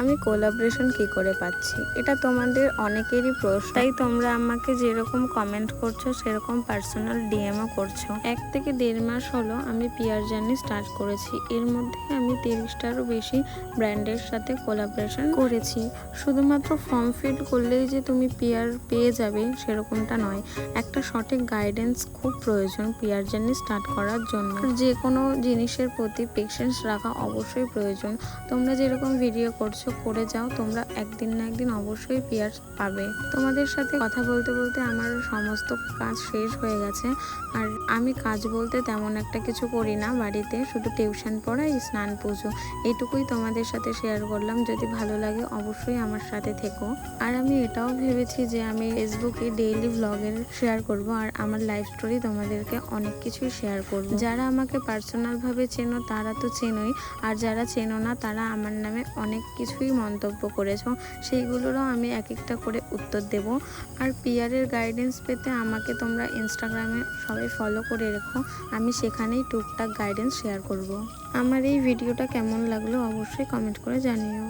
আমি কোলাবরেশন কি করে পাচ্ছি, এটা তোমাদের অনেকেরই প্রশ্ন। তাই তোমরা আমাকে যেরকম কমেন্ট করছো সেরকম পার্সোনাল ডিএমও করছো। 1 থেকে 1.5 মাস হলো আমি পিয়ার জার্নি স্টার্ট করেছি। এর মধ্যে আমি 30টারও বেশি ব্র্যান্ডের সাথে কোলাবরেশন করেছি। শুধুমাত্র ফর্ম ফিল করলেই যে তুমি পিয়ার পেয়ে যাবে সেরকমটা নয়। একটা সঠিক গাইডেন্স খুব প্রয়োজন পিয়ার জার্নি স্টার্ট করার জন্য। যে কোনো জিনিসের প্রতি পেশেন্স রাখা অবশ্যই প্রয়োজন। তোমরা যেরকম ভিডিও করছো করে যাও, তোমরা একদিন না একদিন অবশ্যই পিয়ার পাবে। তোমাদের সাথে কথা বলতে বলতে আমার সমস্ত কাজ শেষ হয়ে গেছে। আর আমি কাজ বলতে তেমন একটা কিছু করি না বাড়িতে, শুধু টিউশন পড়াই, স্নান পুজো, এইটুকুই তোমাদের সাথে শেয়ার করলাম। যদি ভালো লাগে অবশ্যই আমার সাথে থেকো। আর আমি এটাও ভেবেছি যে আমি ফেসবুকে ডেইলি ব্লগের শেয়ার করব, আর আমার লাইফ স্টোরি তোমাদেরকে অনেক কিছুই শেয়ার করব। যারা আমাকে পার্সোনালভাবে চেনো তারা তো চেনোই, আর যারা চেনো না তারা আমার নামে অনেক কিছুই মন্তব্য করেছো, সেইগুলোরও আমি এক একটা করে উত্তর দেব। আর পিয়ারের গাইডেন্স পেতে আমাকে তোমরা ইনস্টাগ্রামে সবাই ফলো করে রেখো, আমি সেখানেই টুকটাক গাইডেন্স শেয়ার করব। আমার এই ভিডিওটা কেমন লাগলো অবশ্যই কমেন্ট করে জানিও।